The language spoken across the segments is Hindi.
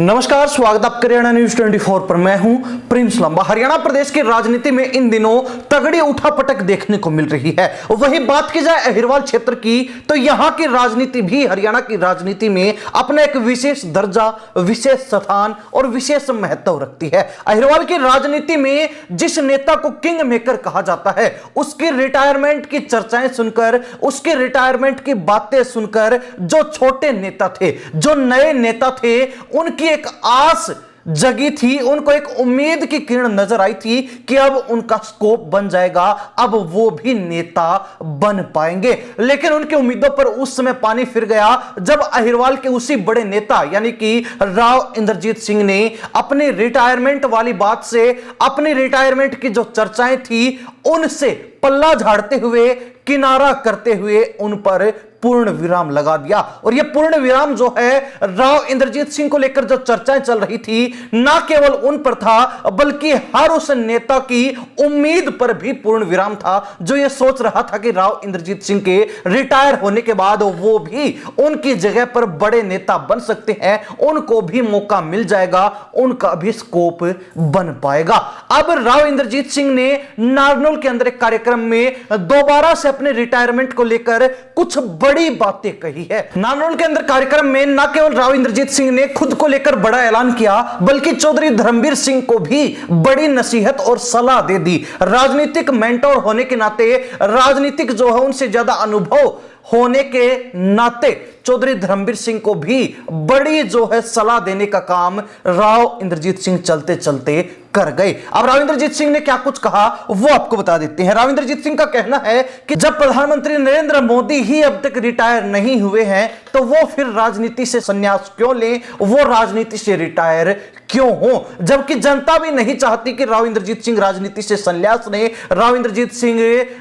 नमस्कार, स्वागत आपका हरियाणा न्यूज 24 पर। मैं हूं प्रिंस लंबा। हरियाणा प्रदेश की राजनीति में इन दिनों तगड़ी उठापटक देखने को मिल रही है। वही बात की जाए अहिरवाल क्षेत्र की, तो यहां की राजनीति भी हरियाणा की राजनीति में अपना एक विशेष दर्जा, विशेष स्थान और विशेष महत्व रखती है। अहिरवाल की राजनीति में जिस नेता को किंग मेकर कहा जाता है, उसकी रिटायरमेंट की चर्चाएं सुनकर, उसके रिटायरमेंट की बातें सुनकर जो छोटे नेता थे, जो नए नेता थे, उनकी एक आस जगी थी, उनको एक उम्मीद की किरण नजर आई थी कि अब उनका स्कोप बन जाएगा, अब वो भी नेता बन पाएंगे। लेकिन उनकी उम्मीदों पर उस समय पानी फिर गया जब अहिरवाल के उसी बड़े नेता यानी कि राव इंद्रजीत सिंह ने अपनी रिटायरमेंट वाली बात से, अपनी रिटायरमेंट की जो चर्चाएं थी उनसे पल्ला झाड़ते हुए, किनारा करते हुए उन पर पूर्ण विराम लगा दिया। और यह पूर्ण विराम जो है, राव इंद्रजीत सिंह को लेकर जो चर्चाएं चल रही थी, ना केवल उन पर था बल्कि हर उस नेता की उम्मीद पर भी पूर्ण विराम था जो यह सोच रहा था कि राव इंद्रजीत सिंह के रिटायर होने के बाद वो भी उनकी जगह पर बड़े नेता बन सकते हैं, उनको भी मौका मिल जाएगा, उनका भी स्कोप बन पाएगा। अब राव इंद्रजीत सिंह ने नारनौल के अंदर एक कार्यक्रम में दोबारा से अपने रिटायरमेंट को लेकर कुछ बड़ी बातें कही है। नारनौल के अंदर कार्यक्रम में न केवल राव इंद्रजीत सिंह ने खुद को लेकर बड़ा ऐलान किया, बल्कि चौधरी धर्मवीर सिंह को भी बड़ी नसीहत और सलाह दे दी। राजनीतिक मेंटोर होने के नाते, राजनीतिक जो है उनसे ज्यादा अनुभव होने के नाते चौधरी धर्मवीर सिंह को भी बड़ी जो है सलाह देने का काम राव इंद्रजीत सिंह चलते चलते कर गए। अब राव इंद्रजीत सिंह ने क्या कुछ कहा वो आपको बता देते हैं। राव इंद्रजीत सिंह का कहना है कि जब प्रधानमंत्री नरेंद्र मोदी ही अब तक रिटायर नहीं हुए हैं तो वो फिर राजनीति से संन्यास क्यों लें, वो राजनीति से रिटायर क्यों हो, जबकि जनता भी नहीं चाहती कि राव इंद्रजीत सिंह राजनीति से संन्यास लें, राव इंद्रजीत सिंह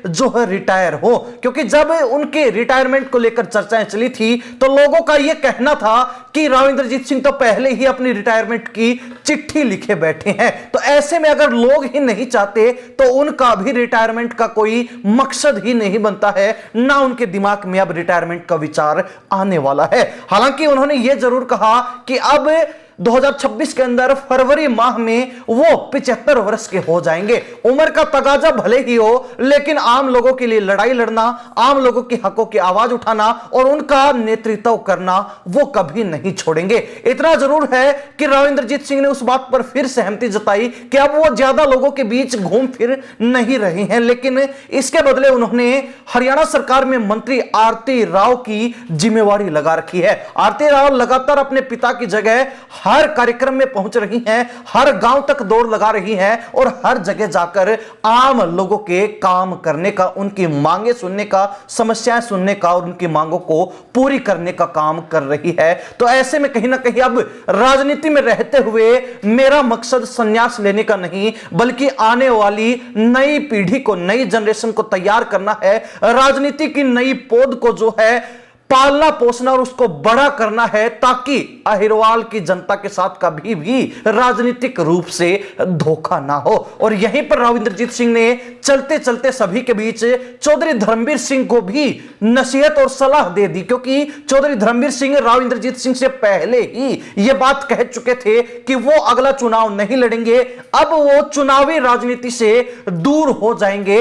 जो है रिटायर हो। क्योंकि जब उनके रिटायरमेंट को लेकर चर्चाएं चली थी तो लोगों का यह कहना था कि राव इंद्रजीत सिंह तो पहले ही अपनी रिटायरमेंट की चिट्ठी लिखे बैठे हैं, तो ऐसे में अगर लोग ही नहीं चाहते तो उनका भी रिटायरमेंट का कोई मकसद ही नहीं बनता है, ना उनके दिमाग में अब रिटायरमेंट का विचार आने वाला है। हालांकि उन्होंने यह जरूर कहा कि अब 2026 के अंदर फरवरी माह में वो 75 वर्ष के हो जाएंगे। उम्र का तगाजा भले ही हो, लेकिन आम लोगों के लिए लड़ाई लड़ना, आम लोगों के हकों की आवाज उठाना और उनका नेतृत्व करना वो कभी नहीं छोड़ेंगे। इतना जरूर है कि राव इंद्रजीत सिंह ने उस बात पर फिर सहमति जताई कि अब वो ज्यादा लोगों के बीच घूम फिर नहीं रहे हैं, लेकिन इसके बदले उन्होंने हरियाणा सरकार में मंत्री आरती राव की जिम्मेवारी लगा रखी है। आरती राव लगातार अपने पिता की जगह हर कार्यक्रम में पहुंच रही हैं, हर गांव तक दौड़ लगा रही हैं और हर जगह जाकर आम लोगों के काम करने का, उनकी मांगे सुनने का, समस्याएं सुनने का और उनकी मांगों को पूरी करने का काम कर रही है। तो ऐसे में कहीं ना कहीं अब राजनीति में रहते हुए मेरा मकसद संन्यास लेने का नहीं, बल्कि आने वाली नई पीढ़ी को, नई जनरेशन को तैयार करना है, राजनीति की नई पौध को जो है पालना पोसना और उसको बड़ा करना है, ताकि अहिरवाल की जनता के साथ कभी भी राजनीतिक रूप से धोखा ना हो। और यहीं पर राव इंद्रजीत सिंह ने चलते चलते सभी के बीच चौधरी धर्मवीर सिंह को भी नसीहत और सलाह दे दी, क्योंकि चौधरी धर्मवीर सिंह राव इंद्रजीत सिंह से पहले ही यह बात कह चुके थे कि वो अगला चुनाव नहीं लड़ेंगे, अब वो चुनावी राजनीति से दूर हो जाएंगे,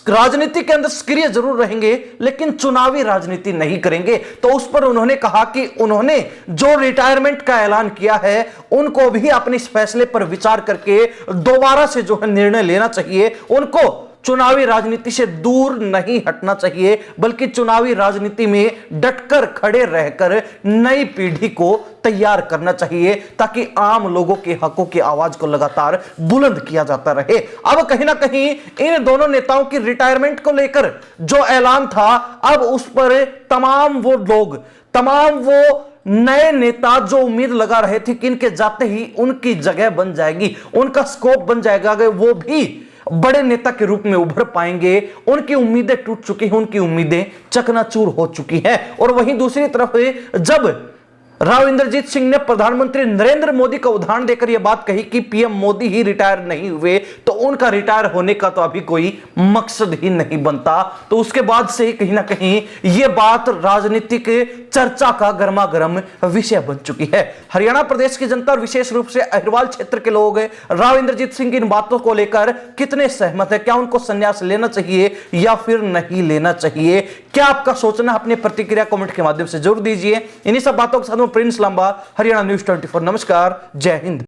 राजनीति के अंदर सक्रिय जरूर रहेंगे लेकिन चुनावी राजनीति नहीं करेंगे। तो उस पर उन्होंने कहा कि उन्होंने जो रिटायरमेंट का ऐलान किया है उनको भी अपने इस फैसले पर विचार करके दोबारा से जो है निर्णय लेना चाहिए। उनको चुनावी राजनीति से दूर नहीं हटना चाहिए, बल्कि चुनावी राजनीति में डटकर खड़े रहकर नई पीढ़ी को तैयार करना चाहिए, ताकि आम लोगों के हकों की आवाज को लगातार बुलंद किया जाता रहे। अब कहीं ना कहीं इन दोनों नेताओं की रिटायरमेंट को लेकर जो ऐलान था, अब उस पर तमाम वो लोग, तमाम वो नए नेता जो उम्मीद लगा रहे थे कि इनके जाते ही उनकी जगह बन जाएगी, उनका स्कोप बन जाएगा, वो भी बड़े नेता के रूप में उभर पाएंगे, उनकी उम्मीदें टूट चुकी हैं, उनकी उम्मीदें चकनाचूर हो चुकी हैं। और वहीं दूसरी तरफ जब राव इंद्रजीत सिंह ने प्रधानमंत्री नरेंद्र मोदी का उदाहरण देकर यह बात कही कि पीएम मोदी ही रिटायर नहीं हुए तो उनका रिटायर होने का तो अभी कोई मकसद ही नहीं बनता। तो उसके बाद से कहीं ना कहीं यह बात राजनीतिक चर्चा का गर्मा गर्म विषय बन चुकी है। हरियाणा प्रदेश की जनता और विशेष रूप से अहिरवाल क्षेत्र के लोग राव इंद्रजीत सिंह की इन बातों को लेकर कितने सहमत है? क्या उनको संन्यास लेना चाहिए या फिर नहीं लेना चाहिए? क्या आपका सोचना? अपनी प्रतिक्रिया कमेंट के माध्यम से जरूर दीजिए। इन्हीं सब बातों के साथ प्रिंस लंबा, हरियाणा न्यूज़ 24। नमस्कार, जय हिंद।